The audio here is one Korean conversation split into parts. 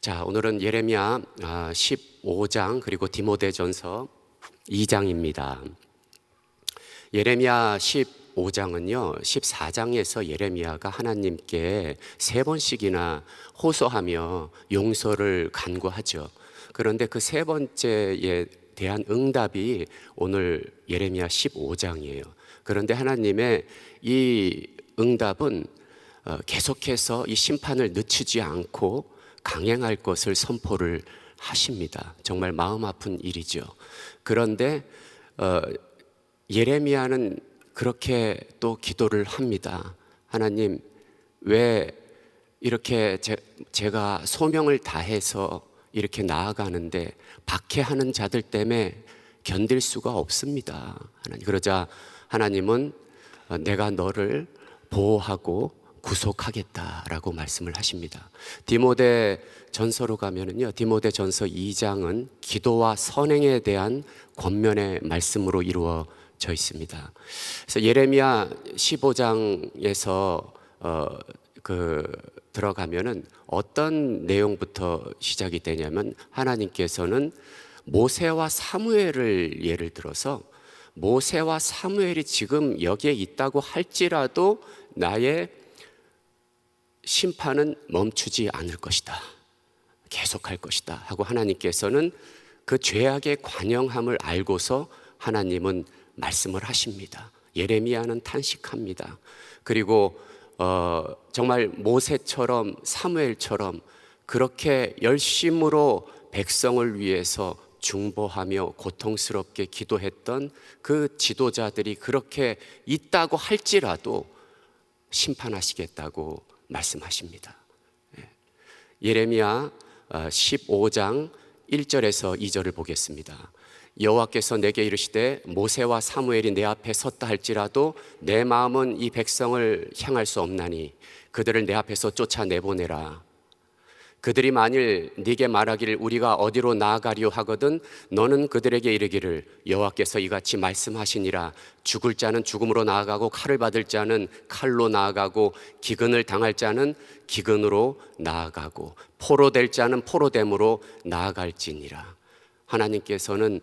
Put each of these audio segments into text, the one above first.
자, 오늘은 예레미야 15장 그리고 디모데전서 2장입니다. 예레미야 15장은요, 14장에서 예레미야가 하나님께 3번씩이나 호소하며 용서를 간구하죠. 그런데 그 3번째에 대한 응답이 오늘 예레미야 15장이에요. 그런데 하나님의 이 응답은 계속해서 이 심판을 늦추지 않고 강행할 것을 선포를 하십니다. 정말 마음 아픈 일이죠. 그런데 예레미야는 그렇게 또 기도를 합니다. 하나님, 왜 이렇게 제가 소명을 다해서 이렇게 나아가는데 박해하는 자들 때문에 견딜 수가 없습니다. 그러자 하나님은 내가 너를 보호하고 구속하겠다라고 말씀을 하십니다. 디모데 전서로 가면은요, 디모데 전서 2장은 기도와 선행에 대한 권면의 말씀으로 이루어져 있습니다. 그래서 예레미야 15장에서 들어가면은 어떤 내용부터 시작이 되냐면, 하나님께서는 모세와 사무엘을 예를 들어서 모세와 사무엘이 지금 여기에 있다고 할지라도 나의 심판은 멈추지 않을 것이다, 계속할 것이다 하고 하나님께서는 그 죄악의 관영함을 알고서 하나님은 말씀을 하십니다. 예레미야는 탄식합니다. 그리고 정말 모세처럼 사무엘처럼 그렇게 열심으로 백성을 위해서 중보하며 고통스럽게 기도했던 그 지도자들이 그렇게 있다고 할지라도 심판하시겠다고 말씀하십니다. 예레미야 15장 1절에서 2절을 보겠습니다. 여호와께서 내게 이르시되 모세와 사무엘이 내 앞에 섰다 할지라도 내 마음은 이 백성을 향할 수 없나니 그들을 내 앞에서 쫓아내보내라. 그들이 만일 네게 말하기를 우리가 어디로 나아가리요 하거든 너는 그들에게 이르기를 여호와께서 이같이 말씀하시니라. 죽을 자는 죽음으로 나아가고 칼을 받을 자는 칼로 나아가고 기근을 당할 자는 기근으로 나아가고 포로될 자는 포로됨으로 나아갈지니라. 하나님께서는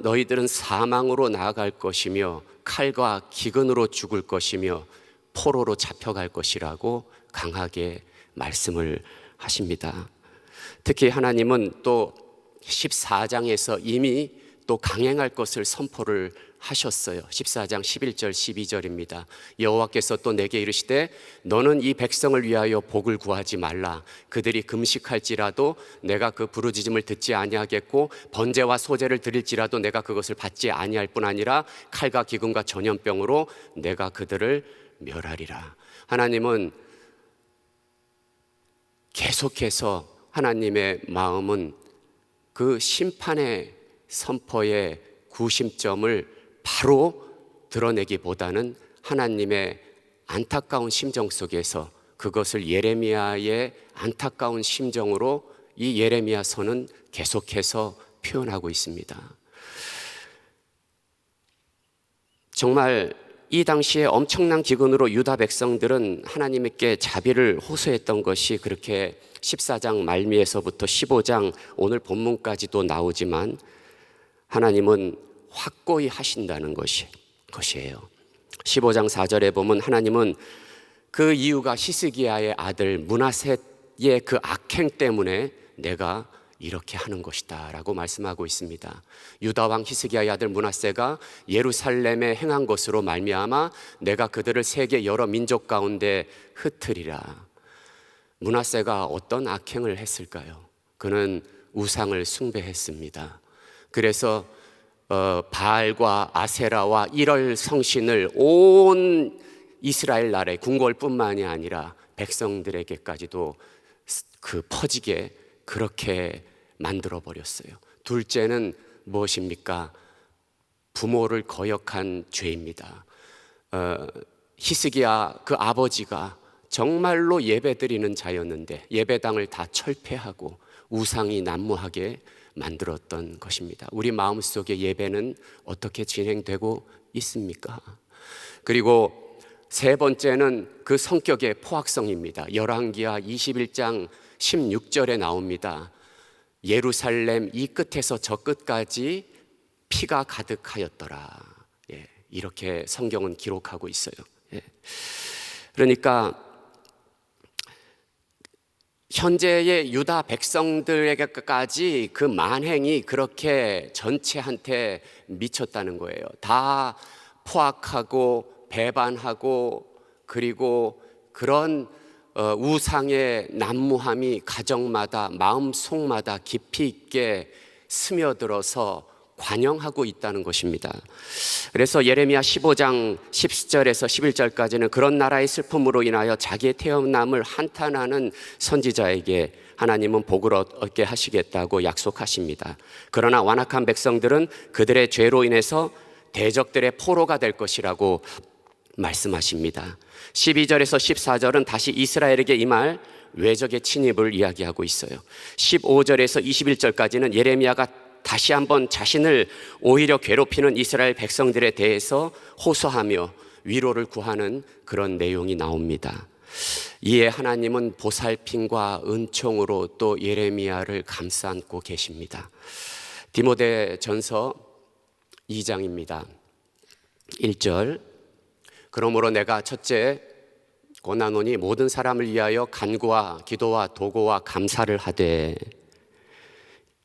너희들은 사망으로 나아갈 것이며 칼과 기근으로 죽을 것이며 포로로 잡혀갈 것이라고 강하게 말씀을 하십니다. 특히 하나님은 또 14장에서 이미 또 강행할 것을 선포를 하셨어요. 14장 11절 12절입니다. 여호와께서 또 내게 이르시되 너는 이 백성을 위하여 복을 구하지 말라. 그들이 금식할지라도 내가 그 부르짖음을 듣지 아니하겠고 번제와 소제를 드릴지라도 내가 그것을 받지 아니할 뿐 아니라 칼과 기근과 전염병으로 내가 그들을 멸하리라. 하나님은 계속해서 하나님의 마음은 그 심판의 선포의 구심점을 바로 드러내기보다는 하나님의 안타까운 심정 속에서 그것을 예레미야의 안타까운 심정으로 이 예레미야서는 계속해서 표현하고 있습니다. 정말 이 당시에 엄청난 기근으로 유다 백성들은 하나님께 자비를 호소했던 것이 그렇게 14장 말미에서부터 15장 오늘 본문까지도 나오지만 하나님은 확고히 하신다는 것이에요. 15장 4절에 보면 하나님은 그 이유가 히스기야의 아들 므낫세의 그 악행 때문에 내가 이렇게 하는 것이다 라고 말씀하고 있습니다. 유다 왕 히스기야의 아들 므낫세가 예루살렘에 행한 것으로 말미암아 내가 그들을 세계 여러 민족 가운데 흩으리라. 므낫세가 어떤 악행을 했을까요? 그는 우상을 숭배했습니다. 그래서 바알과 아세라와 일월 성신을 온 이스라엘 나라의 궁궐뿐만이 아니라 백성들에게까지도 퍼지게 그렇게 만들어 버렸어요. 둘째는 무엇입니까? 부모를 거역한 죄입니다. 히스기야 그 아버지가 정말로 예배드리는 자였는데 예배당을 다 철폐하고 우상이 난무하게 만들었던 것입니다. 우리 마음속에 예배는 어떻게 진행되고 있습니까? 그리고 세 번째는 그 성격의 포악성입니다. 열왕기하 21장 16절에 나옵니다. 예루살렘 이 끝에서 저 끝까지 피가 가득하였더라. 예, 이렇게 성경은 기록하고 있어요. 예. 그러니까 현재의 유다 백성들에게까지 그 만행이 그렇게 전체한테 미쳤다는 거예요. 다 포악하고 배반하고, 그리고 그런 우상의 난무함이 가정마다 마음속마다 깊이 있게 스며들어서 관영하고 있다는 것입니다. 그래서 예레미야 15장 10절에서 11절까지는 그런 나라의 슬픔으로 인하여 자기의 태어남을 한탄하는 선지자에게 하나님은 복을 얻게 하시겠다고 약속하십니다. 그러나 완악한 백성들은 그들의 죄로 인해서 대적들의 포로가 될 것이라고 말씀하십니다. 12절에서 14절은 다시 이스라엘에게 임할 외적의 침입을 이야기하고 있어요. 15절에서 21절까지는 예레미야가 다시 한번 자신을 오히려 괴롭히는 이스라엘 백성들에 대해서 호소하며 위로를 구하는 그런 내용이 나옵니다. 이에 하나님은 보살핌과 은총으로 또 예레미야를 감싸 안고 계십니다. 디모데전서 2장입니다. 1절, 그러므로 내가 첫째 고난오니 모든 사람을 위하여 간구와 기도와 도고와 감사를 하되.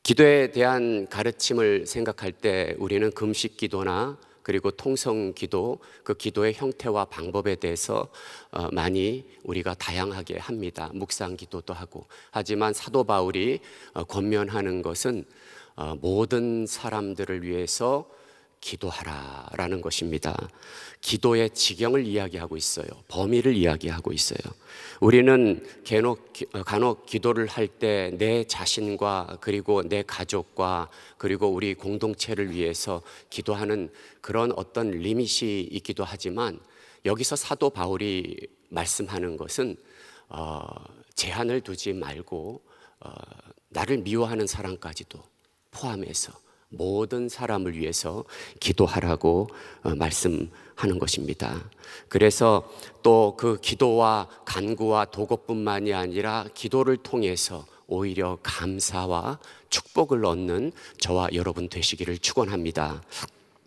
기도에 대한 가르침을 생각할 때 우리는 금식 기도나 그리고 통성 기도, 그 기도의 형태와 방법에 대해서 많이 우리가 다양하게 합니다. 묵상 기도도 하고. 하지만 사도 바울이 권면하는 것은 모든 사람들을 위해서 기도하라라는 것입니다. 기도의 지경을 이야기하고 있어요. 범위를 이야기하고 있어요. 우리는 간혹 기도를 할 때 내 자신과 그리고 내 가족과 그리고 우리 공동체를 위해서 기도하는 그런 어떤 리밋이 있기도 하지만, 여기서 사도 바울이 말씀하는 것은 제한을 두지 말고 나를 미워하는 사람까지도 포함해서 모든 사람을 위해서 기도하라고 말씀하는 것입니다. 그래서 또 그 기도와 간구와 도고뿐만이 아니라 기도를 통해서 오히려 감사와 축복을 얻는 저와 여러분 되시기를 축원합니다.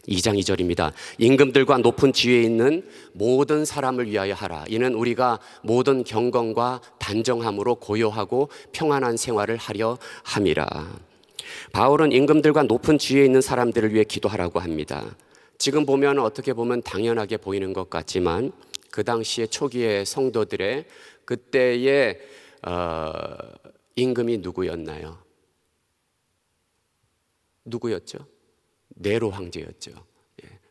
2장 2절입니다. 임금들과 높은 지위에 있는 모든 사람을 위하여 하라. 이는 우리가 모든 경건과 단정함으로 고요하고 평안한 생활을 하려 함이라. 바울은 임금들과 높은 지위에 있는 사람들을 위해 기도하라고 합니다. 지금 보면 어떻게 보면 당연하게 보이는 것 같지만, 그 당시의 초기의 성도들의 그때의 임금이 누구였나요? 누구였죠? 네로 황제였죠.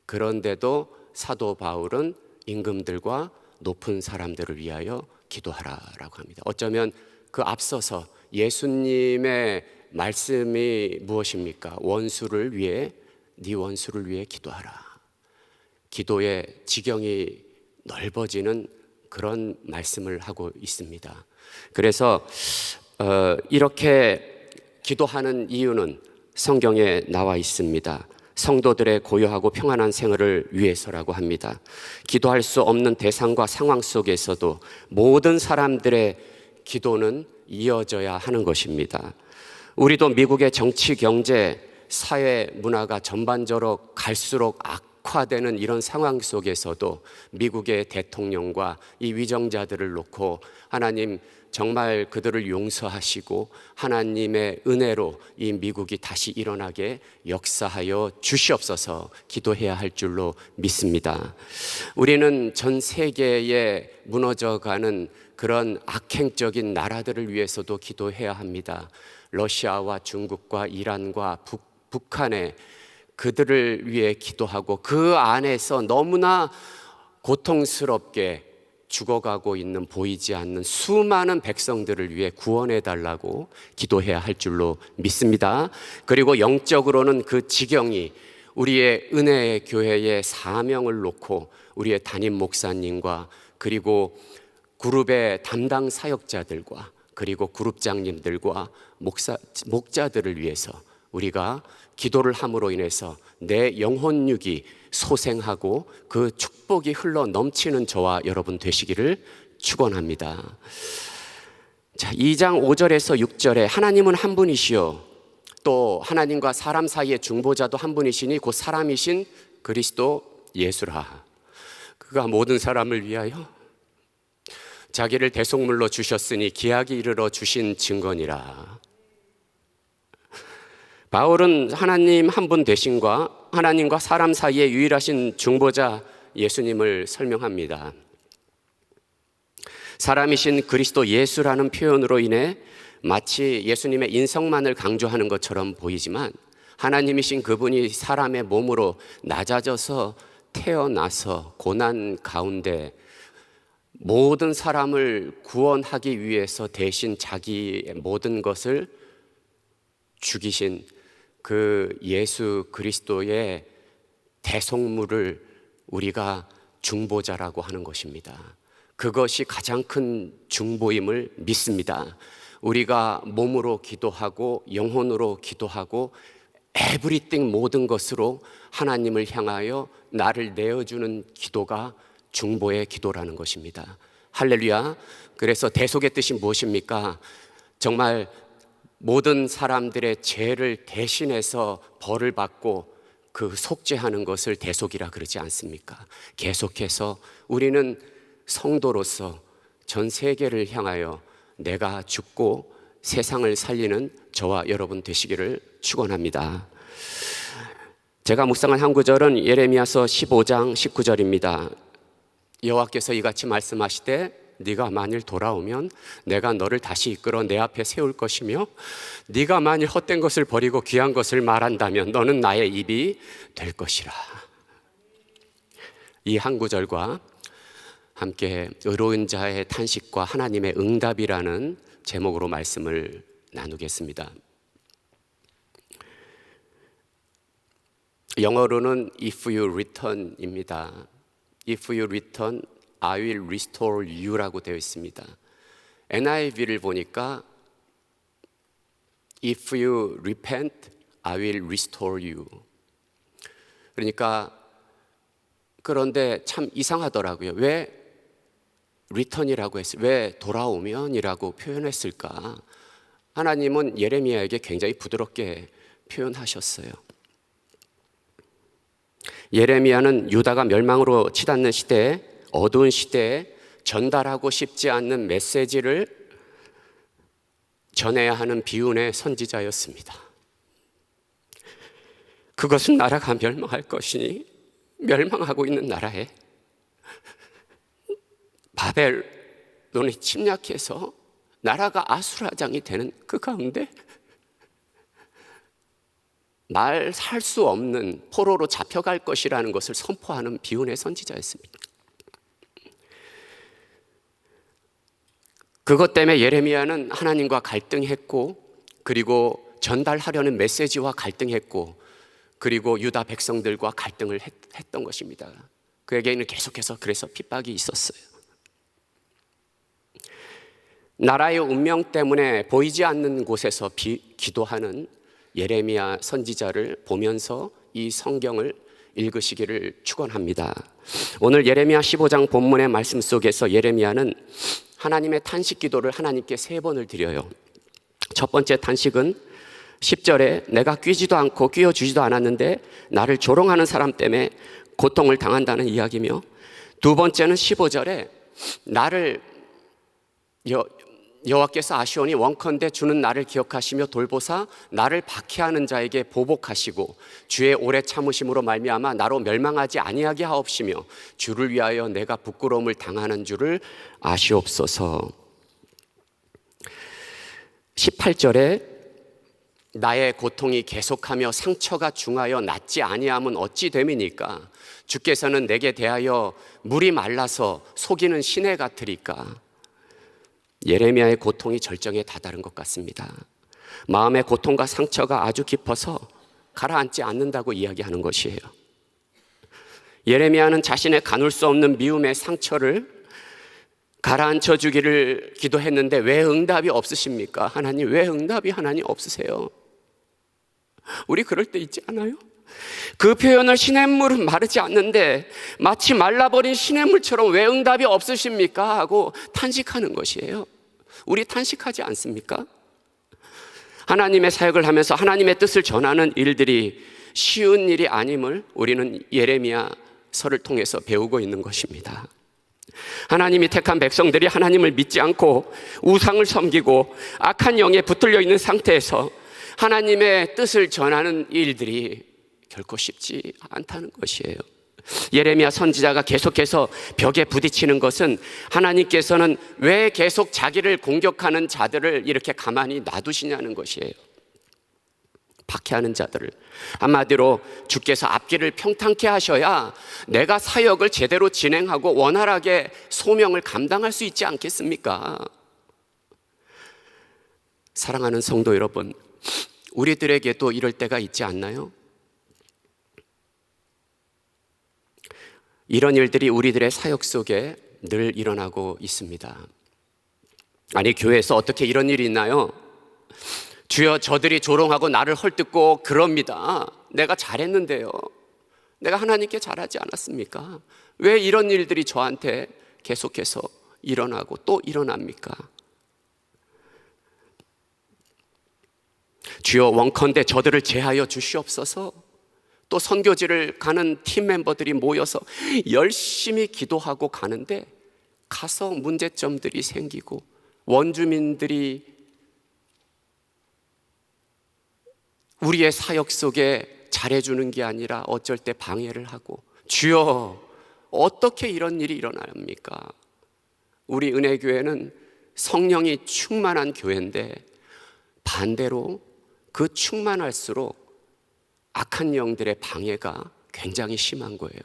그런데도 사도 바울은 임금들과 높은 사람들을 위하여 기도하라라고 합니다. 어쩌면 그 앞서서 예수님의 말씀이 무엇입니까? 원수를 위해, 네 원수를 위해 기도하라. 기도의 지경이 넓어지는 그런 말씀을 하고 있습니다. 그래서 이렇게 기도하는 이유는 성경에 나와 있습니다. 성도들의 고요하고 평안한 생활을 위해서라고 합니다. 기도할 수 없는 대상과 상황 속에서도 모든 사람들의 기도는 이어져야 하는 것입니다. 우리도 미국의 정치, 경제, 사회, 문화가 전반적으로 갈수록 악화되는 이런 상황 속에서도 미국의 대통령과 이 위정자들을 놓고 하나님 정말 그들을 용서하시고 하나님의 은혜로 이 미국이 다시 일어나게 역사하여 주시옵소서 기도해야 할 줄로 믿습니다. 우리는 전 세계에 무너져가는 그런 악행적인 나라들을 위해서도 기도해야 합니다. 러시아와 중국과 이란과 북한의 그들을 위해 기도하고, 그 안에서 너무나 고통스럽게 죽어가고 있는 보이지 않는 수많은 백성들을 위해 구원해 달라고 기도해야 할 줄로 믿습니다. 그리고 영적으로는 그 지경이 우리의 은혜의 교회의 사명을 놓고 우리의 담임 목사님과 그리고 그룹의 담당 사역자들과 그리고 그룹장님들과 목자들을 위해서 우리가 기도를 함으로 인해서 내 영혼육이 소생하고 그 축복이 흘러 넘치는 저와 여러분 되시기를 축원합니다. 자, 2장 5절에서 6절에 하나님은 한 분이시요 또 하나님과 사람 사이의 중보자도 한 분이시니 곧 사람이신 그리스도 예수라. 그가 모든 사람을 위하여 자기를 대속물로 주셨으니 기약이 이르러 주신 증거니라. 바울은 하나님 한 분 대신과 하나님과 사람 사이의 유일하신 중보자 예수님을 설명합니다. 사람이신 그리스도 예수라는 표현으로 인해 마치 예수님의 인성만을 강조하는 것처럼 보이지만 하나님이신 그분이 사람의 몸으로 낮아져서 태어나서 고난 가운데 모든 사람을 구원하기 위해서 대신 자기의 모든 것을 죽이신 그 예수 그리스도의 대속물을 우리가 중보자라고 하는 것입니다. 그것이 가장 큰 중보임을 믿습니다. 우리가 몸으로 기도하고 영혼으로 기도하고 에브리띵 모든 것으로 하나님을 향하여 나를 내어주는 기도가 중보의 기도라는 것입니다. 할렐루야. 그래서 대속의 뜻이 무엇입니까? 정말 모든 사람들의 죄를 대신해서 벌을 받고 그 속죄하는 것을 대속이라 그러지 않습니까? 계속해서 우리는 성도로서 전 세계를 향하여 내가 죽고 세상을 살리는 저와 여러분 되시기를 축원합니다. 제가 묵상한 한 구절은 예레미야서 15장 19절입니다. 여호와께서 이같이 말씀하시되 네가 만일 돌아오면 내가 너를 다시 이끌어 내 앞에 세울 것이며 네가 만일 헛된 것을 버리고 귀한 것을 말한다면 너는 나의 입이 될 것이라. 이 한 구절과 함께 의로운 자의 탄식과 하나님의 응답이라는 제목으로 말씀을 나누겠습니다. 영어로는 If you return입니다. If you return, I will restore you라고 되어 있습니다. NIV를 보니까 If you repent, I will restore you. 그러니까 그런데 참 이상하더라고요. 왜 return이라고 했어요? 왜 돌아오면이라고 표현했을까? 하나님은 예레미야에게 굉장히 부드럽게 표현하셨어요. 예레미야는 유다가 멸망으로 치닫는 시대에 어두운 시대에 전달하고 싶지 않는 메시지를 전해야 하는 비운의 선지자였습니다. 그것은 나라가 멸망할 것이니 멸망하고 있는 나라에 바벨론이 침략해서 나라가 아수라장이 되는 그 가운데 말 살 수 없는 포로로 잡혀갈 것이라는 것을 선포하는 비운의 선지자였습니다. 그것 때문에 예레미야는 하나님과 갈등했고 그리고 전달하려는 메시지와 갈등했고 그리고 유다 백성들과 갈등을 했던 것입니다. 그에게는 계속해서 그래서 핍박이 있었어요. 나라의 운명 때문에 보이지 않는 곳에서 기도하는 예레미야 선지자를 보면서 이 성경을 읽으시기를 축원합니다. 오늘 예레미야 15장 본문의 말씀 속에서 예레미야는 하나님의 탄식 기도를 하나님께 3번을 드려요. 첫 번째 탄식은 10절에 내가 뀌지도 않고 뀌어주지도 않았는데 나를 조롱하는 사람 때문에 고통을 당한다는 이야기며, 두 번째는 15절에 나를 여호와께서 아시오니 원컨대 주는 나를 기억하시며 돌보사 나를 박해하는 자에게 보복하시고 주의 오래 참으심으로 말미암아 나로 멸망하지 아니하게 하옵시며 주를 위하여 내가 부끄러움을 당하는 줄을 아시옵소서. 18절에 나의 고통이 계속하며 상처가 중하여 낫지 아니함은 어찌 됨이니까 주께서는 내게 대하여 물이 말라서 속이는 시내 같으리까. 예레미야의 고통이 절정에 다다른 것 같습니다. 마음의 고통과 상처가 아주 깊어서 가라앉지 않는다고 이야기하는 것이에요. 예레미야는 자신의 가눌 수 없는 미움의 상처를 가라앉혀 주기를 기도했는데 왜 응답이 없으십니까? 하나님, 왜 응답이 하나님 없으세요? 우리 그럴 때 있지 않아요? 그 표현을 시냇물은 마르지 않는데 마치 말라버린 시냇물처럼 왜 응답이 없으십니까? 하고 탄식하는 것이에요. 우리 탄식하지 않습니까? 하나님의 사역을 하면서 하나님의 뜻을 전하는 일들이 쉬운 일이 아님을 우리는 예레미야서를 통해서 배우고 있는 것입니다. 하나님이 택한 백성들이 하나님을 믿지 않고 우상을 섬기고 악한 영에 붙들려 있는 상태에서 하나님의 뜻을 전하는 일들이 결코 쉽지 않다는 것이에요. 예레미야 선지자가 계속해서 벽에 부딪히는 것은 하나님께서는 왜 계속 자기를 공격하는 자들을 이렇게 가만히 놔두시냐는 것이에요. 박해하는 자들을. 한마디로 주께서 앞길을 평탄케 하셔야 내가 사역을 제대로 진행하고 원활하게 소명을 감당할 수 있지 않겠습니까? 사랑하는 성도 여러분, 우리들에게도 이럴 때가 있지 않나요? 이런 일들이 우리들의 사역 속에 늘 일어나고 있습니다. 아니, 교회에서 어떻게 이런 일이 있나요? 주여, 저들이 조롱하고 나를 헐뜯고 그럽니다. 내가 잘했는데요. 내가 하나님께 잘하지 않았습니까? 왜 이런 일들이 저한테 계속해서 일어나고 또 일어납니까? 주여, 원컨대 저들을 제하여 주시옵소서. 또 선교지를 가는 팀 멤버들이 모여서 열심히 기도하고 가는데 가서 문제점들이 생기고 원주민들이 우리의 사역 속에 잘해주는 게 아니라 어쩔 때 방해를 하고, 주여, 어떻게 이런 일이 일어납니까? 우리 은혜교회는 성령이 충만한 교회인데 반대로 그 충만할수록 악한 영들의 방해가 굉장히 심한 거예요.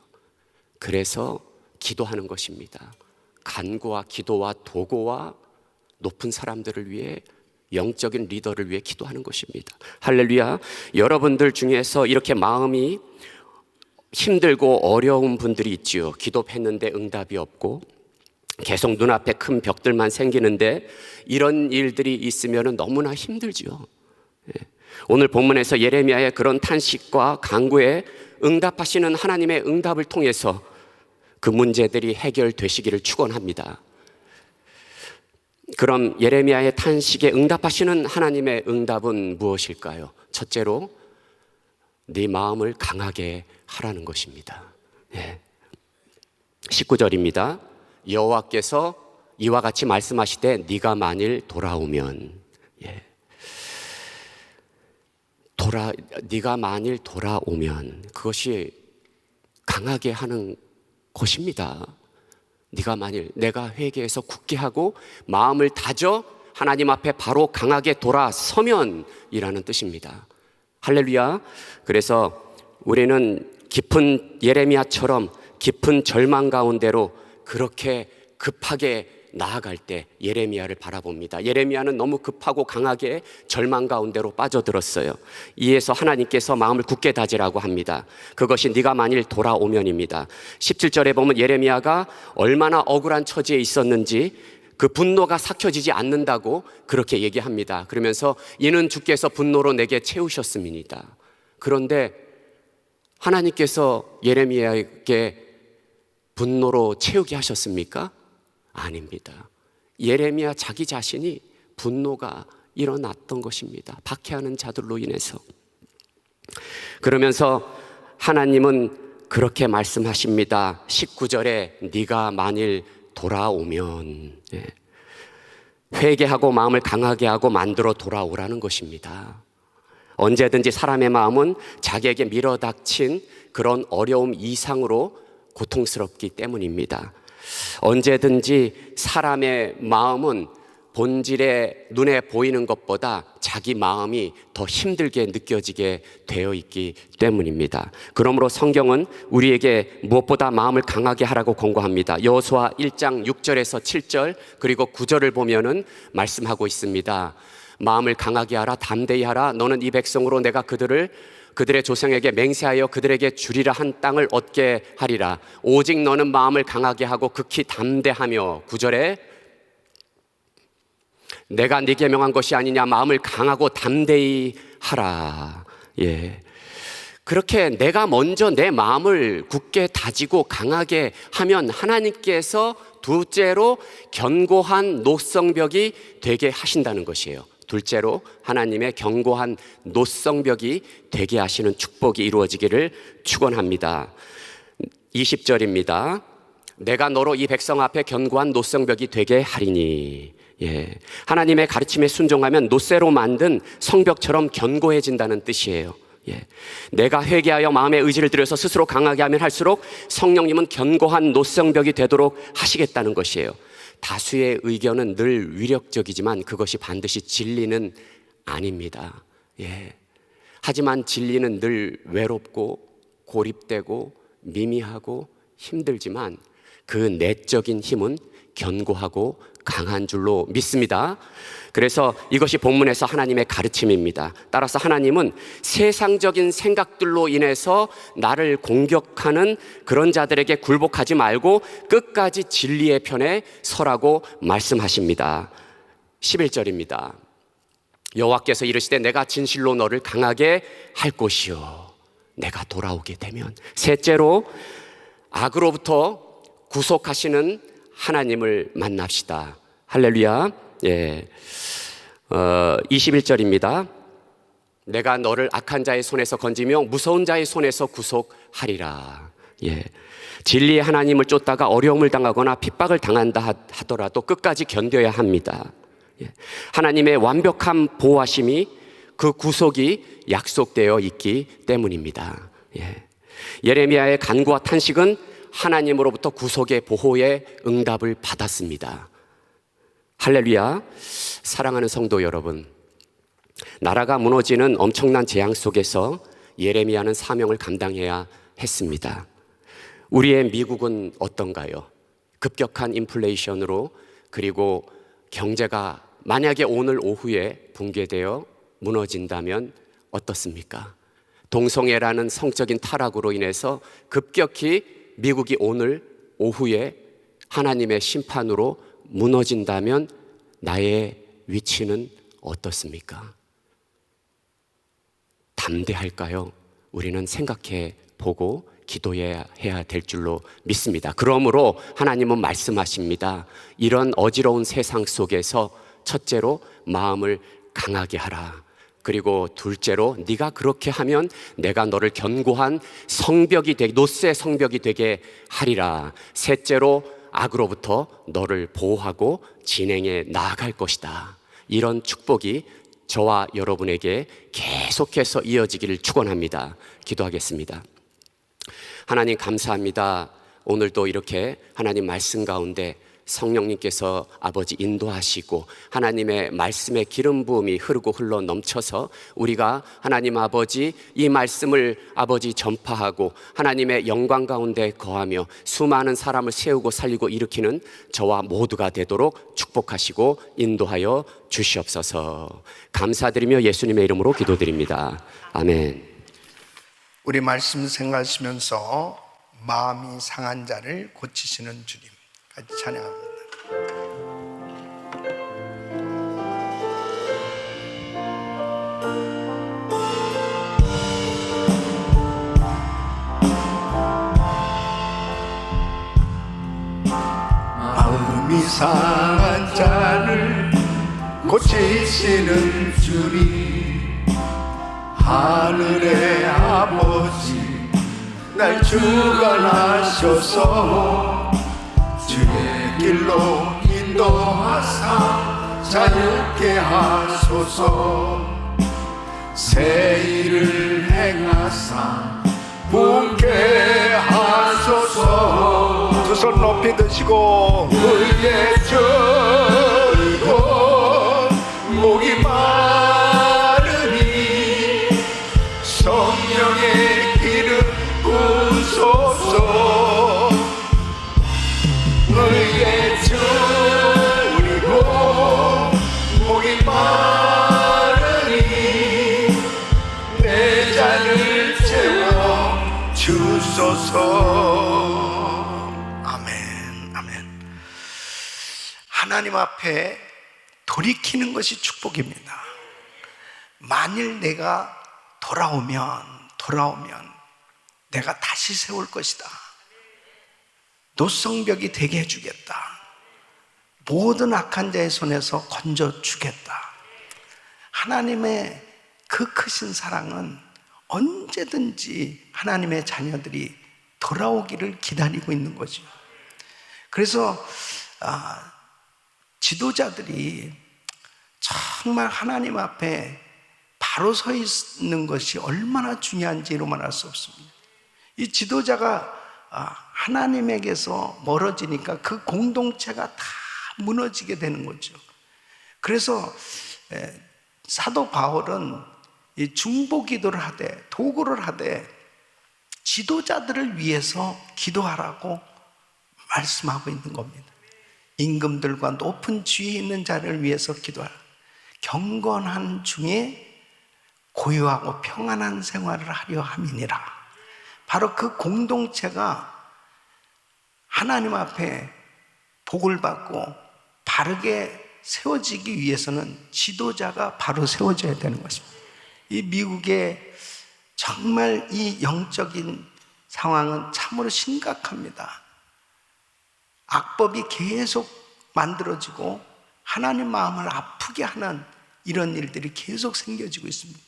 그래서 기도하는 것입니다. 간구와 기도와 도고와 높은 사람들을 위해, 영적인 리더를 위해 기도하는 것입니다. 할렐루야. 여러분들 중에서 이렇게 마음이 힘들고 어려운 분들이 있지요. 기도했는데 응답이 없고 계속 눈앞에 큰 벽들만 생기는데 이런 일들이 있으면 너무나 힘들지요. 오늘 본문에서 예레미야의 그런 탄식과 간구에 응답하시는 하나님의 응답을 통해서 그 문제들이 해결되시기를 축원합니다. 그럼 예레미야의 탄식에 응답하시는 하나님의 응답은 무엇일까요? 첫째로 네 마음을 강하게 하라는 것입니다. 19절입니다. 여호와께서 이와 같이 말씀하시되 네가 만일 돌아오면, 네가 만일 돌아오면, 그것이 강하게 하는 것입니다. 네가 만일, 내가 회개해서 굳게 하고 마음을 다져 하나님 앞에 바로 강하게 돌아서면 이라는 뜻입니다. 할렐루야. 그래서 우리는 깊은 예레미야처럼 깊은 절망 가운데로 그렇게 급하게 나아갈 때 예레미야를 바라봅니다. 예레미야는 너무 급하고 강하게 절망 가운데로 빠져들었어요. 이에서 하나님께서 마음을 굳게 다지라고 합니다. 그것이 네가 만일 돌아오면입니다. 17절에 보면 예레미야가 얼마나 억울한 처지에 있었는지 그 분노가 삭혀지지 않는다고 그렇게 얘기합니다. 그러면서 이는 주께서 분노로 내게 채우셨음이니이다. 그런데 하나님께서 예레미야에게 분노로 채우게 하셨습니까? 아닙니다. 예레미야 자기 자신이 분노가 일어났던 것입니다. 박해하는 자들로 인해서. 그러면서 하나님은 그렇게 말씀하십니다. 19절에 네가 만일 돌아오면, 회개하고 마음을 강하게 하고 만들어 돌아오라는 것입니다. 언제든지 사람의 마음은 자기에게 밀어닥친 그런 어려움 이상으로 고통스럽기 때문입니다. 언제든지 사람의 마음은 본질에 눈에 보이는 것보다 자기 마음이 더 힘들게 느껴지게 되어 있기 때문입니다. 그러므로 성경은 우리에게 무엇보다 마음을 강하게 하라고 권고합니다. 여호수아 1장 6절에서 7절 그리고 9절을 보면은 말씀하고 있습니다. 마음을 강하게 하라, 담대히 하라. 너는 이 백성으로 내가 그들의 조상에게 맹세하여 그들에게 주리라 한 땅을 얻게 하리라. 오직 너는 마음을 강하게 하고 극히 담대하며, 9절에 내가 네 계명한 것이 아니냐, 마음을 강하고 담대히 하라. 예. 그렇게 내가 먼저 내 마음을 굳게 다지고 강하게 하면 하나님께서 둘째로 견고한 노성벽이 되게 하신다는 것이에요. 둘째로 하나님의 견고한 노성벽이 되게 하시는 축복이 이루어지기를 축원합니다. 20절입니다. 내가 너로 이 백성 앞에 견고한 노성벽이 되게 하리니. 예. 하나님의 가르침에 순종하면 노쇠로 만든 성벽처럼 견고해진다는 뜻이에요. 예. 내가 회개하여 마음의 의지를 들여서 스스로 강하게 하면 할수록 성령님은 견고한 노성벽이 되도록 하시겠다는 것이에요. 다수의 의견은 늘 위력적이지만 그것이 반드시 진리는 아닙니다. 예. 하지만 진리는 늘 외롭고 고립되고 미미하고 힘들지만 그 내적인 힘은 견고하고 강한 줄로 믿습니다. 그래서 이것이 본문에서 하나님의 가르침입니다. 따라서 하나님은 세상적인 생각들로 인해서 나를 공격하는 그런 자들에게 굴복하지 말고 끝까지 진리의 편에 서라고 말씀하십니다. 11절입니다. 여호와께서 이르시되 내가 진실로 너를 강하게 할 것이요 내가 돌아오게 되면. 셋째로 악으로부터 구속하시는 하나님을 만납시다. 할렐루야. 예. 21절입니다. 내가 너를 악한 자의 손에서 건지며 무서운 자의 손에서 구속하리라. 예. 진리의 하나님을 쫓다가 어려움을 당하거나 핍박을 당한다 하더라도 끝까지 견뎌야 합니다. 예. 하나님의 완벽한 보호하심이 그 구속이 약속되어 있기 때문입니다. 예. 예레미야의 간구와 탄식은 하나님으로부터 구속의 보호의 응답을 받았습니다. 할렐루야. 사랑하는 성도 여러분, 나라가 무너지는 엄청난 재앙 속에서 예레미야는 사명을 감당해야 했습니다. 우리의 미국은 어떤가요? 급격한 인플레이션으로, 그리고 경제가 만약에 오늘 오후에 붕괴되어 무너진다면 어떻습니까? 동성애라는 성적인 타락으로 인해서 급격히 미국이 오늘 오후에 하나님의 심판으로 무너진다면 나의 위치는 어떻습니까? 담대할까요? 우리는 생각해 보고 기도해야 될 줄로 믿습니다. 그러므로 하나님은 말씀하십니다. 이런 어지러운 세상 속에서 첫째로 마음을 강하게 하라. 그리고 둘째로 네가 그렇게 하면 내가 너를 견고한 성벽이 되게, 노쇠 성벽이 되게 하리라. 셋째로 악으로부터 너를 보호하고 진행해 나아갈 것이다. 이런 축복이 저와 여러분에게 계속해서 이어지기를 축원합니다. 기도하겠습니다. 하나님 감사합니다. 오늘도 이렇게 하나님 말씀 가운데 성령님께서 아버지 인도하시고 하나님의 말씀의 기름 부음이 흐르고 흘러 넘쳐서 우리가 하나님 아버지 이 말씀을 아버지 전파하고 하나님의 영광 가운데 거하며 수많은 사람을 세우고 살리고 일으키는 저와 모두가 되도록 축복하시고 인도하여 주시옵소서. 감사드리며 예수님의 이름으로 기도드립니다. 아멘. 우리 말씀 생각하시면서 마음이 상한 자를 고치시는 주님 같이 찬양합니다. 마음이 상한 자를 고치시는 주님, 하늘의 아버지 날 주관하셔서 주의 길로 인도하사 자유케 하소서. 새 일을 행하사 분케 하소서. 두 손 높이 드시고 의에 절고 목이 마르니 성령의 길을 부소서. 의에 줄이고 목이 마르니 내 잔을 채워 주소서. 아멘, 아멘. 하나님 앞에 돌이키는 것이 축복입니다. 만일 내가 돌아오면 내가 다시 세울 것이다. 노성벽이 되게 해주겠다. 모든 악한 자의 손에서 건져주겠다. 하나님의 그 크신 사랑은 언제든지 하나님의 자녀들이 돌아오기를 기다리고 있는 거죠. 그래서 지도자들이 정말 하나님 앞에 바로 서 있는 것이 얼마나 중요한지로 말할 수 없습니다. 이 지도자가 하나님에게서 멀어지니까 그 공동체가 다 무너지게 되는 거죠. 그래서 사도 바울은 이 중보 기도를 하되, 도구를 하되 지도자들을 위해서 기도하라고 말씀하고 있는 겁니다. 임금들과 높은 지위에 있는 자를 위해서 기도하라. 경건한 중에 고요하고 평안한 생활을 하려 함이니라. 바로 그 공동체가 하나님 앞에 복을 받고 바르게 세워지기 위해서는 지도자가 바로 세워져야 되는 것입니다. 이 미국의 정말 이 영적인 상황은 참으로 심각합니다. 악법이 계속 만들어지고 하나님 마음을 아프게 하는 이런 일들이 계속 생겨지고 있습니다.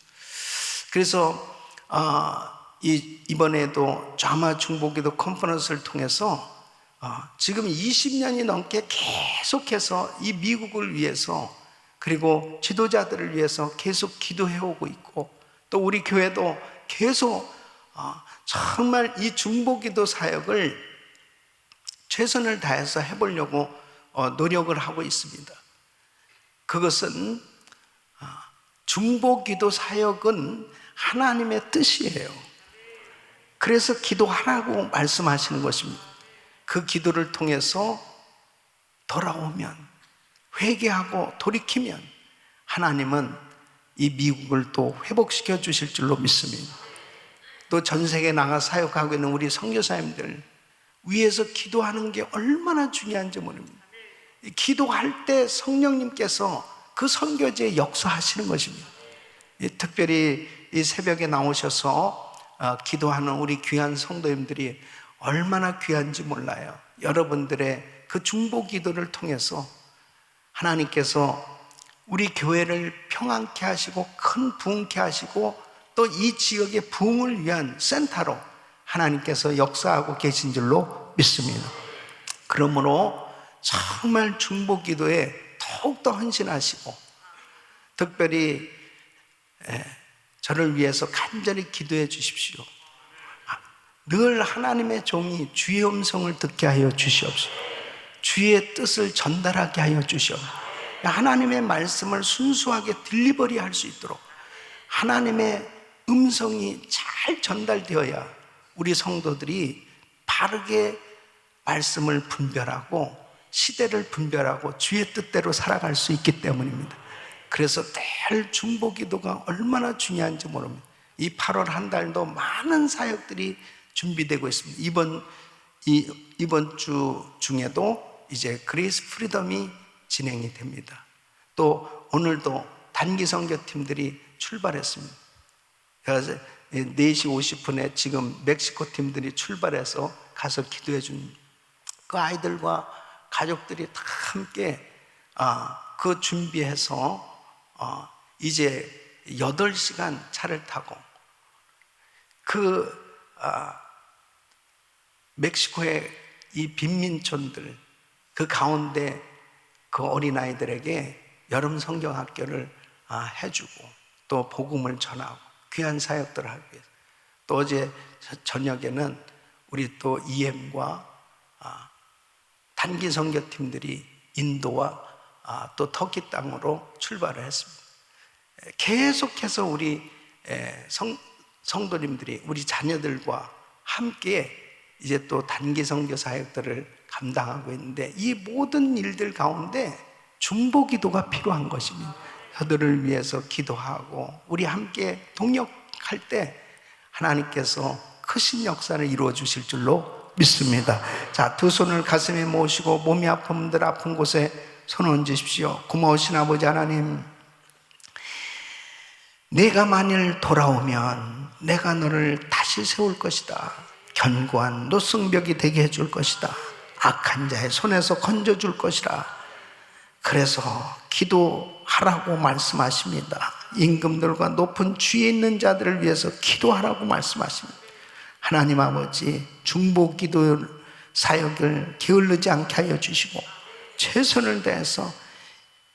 그래서 이번에도 좌마 중보기도 컨퍼런스를 통해서 지금 20년이 넘게 계속해서 이 미국을 위해서, 그리고 지도자들을 위해서 계속 기도해오고 있고, 또 우리 교회도 계속 정말 이 중보기도 사역을 최선을 다해서 해보려고 노력을 하고 있습니다. 그것은 중보기도 사역은 하나님의 뜻이에요. 그래서 기도하라고 말씀하시는 것입니다. 그 기도를 통해서 돌아오면, 회개하고 돌이키면 하나님은 이 미국을 또 회복시켜 주실 줄로 믿습니다. 또 전 세계에 나가 사역하고 있는 우리 선교사님들 위해서 기도하는 게 얼마나 중요한지 모릅니다. 기도할 때 성령님께서 그 선교지에 역사하시는 것입니다. 특별히 이 새벽에 나오셔서 기도하는 우리 귀한 성도님들이 얼마나 귀한지 몰라요. 여러분들의 그 중보 기도를 통해서 하나님께서 우리 교회를 평안케 하시고 큰 부흥케 하시고 또 이 지역의 부흥을 위한 센터로 하나님께서 역사하고 계신 줄로 믿습니다. 그러므로 정말 중보 기도에 더욱더 헌신하시고, 특별히 저를 위해서 간절히 기도해 주십시오. 늘 하나님의 종이 주의 음성을 듣게 하여 주시옵소서. 주의 뜻을 전달하게 하여 주시옵소서. 하나님의 말씀을 순수하게 딜리버리 할 수 있도록 하나님의 음성이 잘 전달되어야 우리 성도들이 바르게 말씀을 분별하고 시대를 분별하고 주의 뜻대로 살아갈 수 있기 때문입니다. 그래서 늘 중보 기도가 얼마나 중요한지 모릅니다. 이 8월 한 달도 많은 사역들이 준비되고 있습니다. 이번 주 중에도 이제 그레이스 프리덤이 진행이 됩니다. 또 오늘도 단기 선교팀들이 출발했습니다. 그래서 4시 50분에 지금 멕시코 팀들이 출발해서 가서 기도해 준 그 아이들과 가족들이 다 함께 그 준비해서 이제 8시간 차를 타고 멕시코의 이 빈민촌들 그 가운데 그 어린아이들에게 여름 성경학교를 해주고 또 복음을 전하고 귀한 사역들을 하기 위해서, 또 어제 저녁에는 우리 또 EM과 단기 선교팀들이 인도와 또 터키 땅으로 출발을 했습니다. 계속해서 우리 성도님들이 우리 자녀들과 함께 이제 또 단기 선교 사역들을 감당하고 있는데, 이 모든 일들 가운데 중보 기도가 필요한 것입니다. 저들을 위해서 기도하고 우리 함께 동역할 때 하나님께서 크신 역사를 이루어 주실 줄로 믿습니다. 자, 두 손을 가슴에 모으시고 몸이 아픈 분들 아픈 곳에 손을 얹으십시오. 고마우신 아버지 하나님, 내가 만일 돌아오면 내가 너를 다시 세울 것이다. 견고한 노성벽이 되게 해줄 것이다. 악한 자의 손에서 건져줄 것이라. 그래서 기도하라고 말씀하십니다. 임금들과 높은 주위에 있는 자들을 위해서 기도하라고 말씀하십니다. 하나님 아버지, 중보기도 사역을 게을르지 않게 하여 주시고 최선을 다해서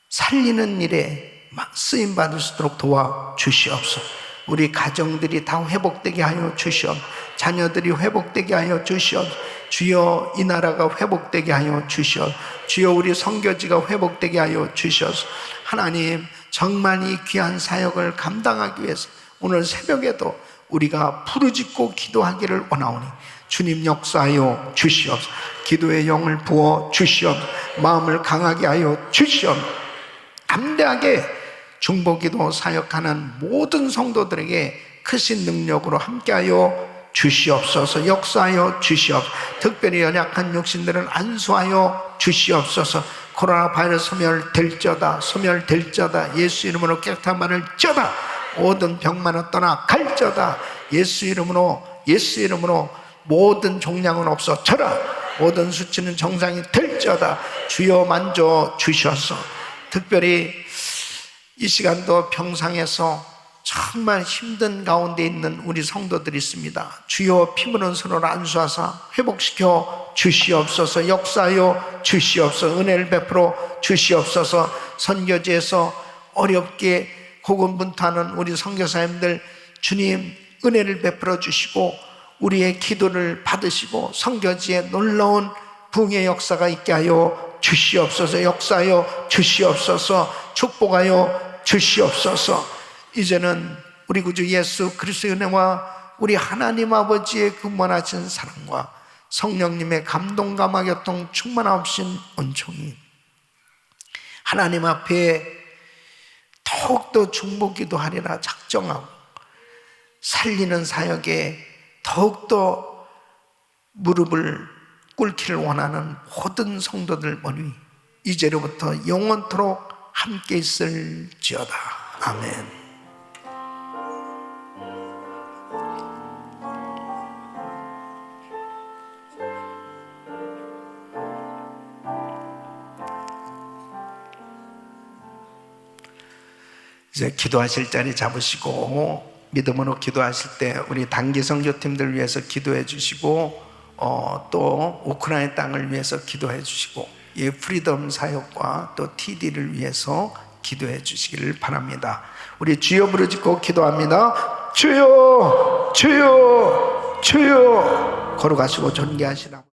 살리는 일에 쓰임받을 수 있도록 도와주시옵소서. 우리 가정들이 다 회복되게 하여 주시옵소서. 자녀들이 회복되게 하여 주시옵소서. 주여 이 나라가 회복되게 하여 주시옵소서. 주여 우리 선교지가 회복되게 하여 주시옵소서. 하나님, 정말 이 귀한 사역을 감당하기 위해서 오늘 새벽에도 우리가 부르짖고 기도하기를 원하오니 주님 역사하여 주시옵소서. 기도의 영을 부어 주시옵소서. 마음을 강하게 하여 주시옵소서. 담대하게 중보기도 사역하는 모든 성도들에게 크신 능력으로 함께하여 주시옵소서. 역사하여 주시옵소서. 특별히 연약한 육신들은 안수하여 주시옵소서. 코로나 바이러스 소멸될지어다, 소멸될지어다. 예수 이름으로 깨끗한 말을 쩌다. 모든 병만은 떠나 갈지어다. 예수 이름으로, 예수 이름으로 모든 종량은 없어져라. 모든 수치는 정상이 될지어다. 주여 만져 주셔서 특별히 이 시간도 병상에서 정말 힘든 가운데 있는 우리 성도들이 있습니다. 주여 피부는 손으로 안수하사 회복시켜 주시옵소서. 역사하여 주시옵소서. 은혜를 베풀어 주시옵소서. 선교지에서 어렵게 고군분투하는 우리 선교사님들 주님 은혜를 베풀어 주시고 우리의 기도를 받으시고 선교지에 놀라운 부흥의 역사가 있게 하여 주시옵소서. 역사하여 주시옵소서. 축복하여 주시옵소서. 이제는 우리 구주 예수 그리스도의 은혜와 우리 하나님 아버지의 근본하신 사랑과 성령님의 감동 감화 교통 충만하신 은총이 하나님 앞에 더욱더 중보기도하리라 작정하고 살리는 사역에 더욱더 무릎을 꿇기를 원하는 모든 성도들 머리 이제로부터 영원토록 함께 있을지어다. 아멘. 이제 기도하실 자리 잡으시고 믿음으로 기도하실 때 우리 단기 선교팀들 위해서 기도해 주시고 또 우크라이나 땅을 위해서 기도해 주시고 이 프리덤 사역과 또 TD를 위해서 기도해 주시기를 바랍니다. 우리 주여 부르짖고 기도합니다. 주여 주여 주여 걸어가시고 존귀하시라.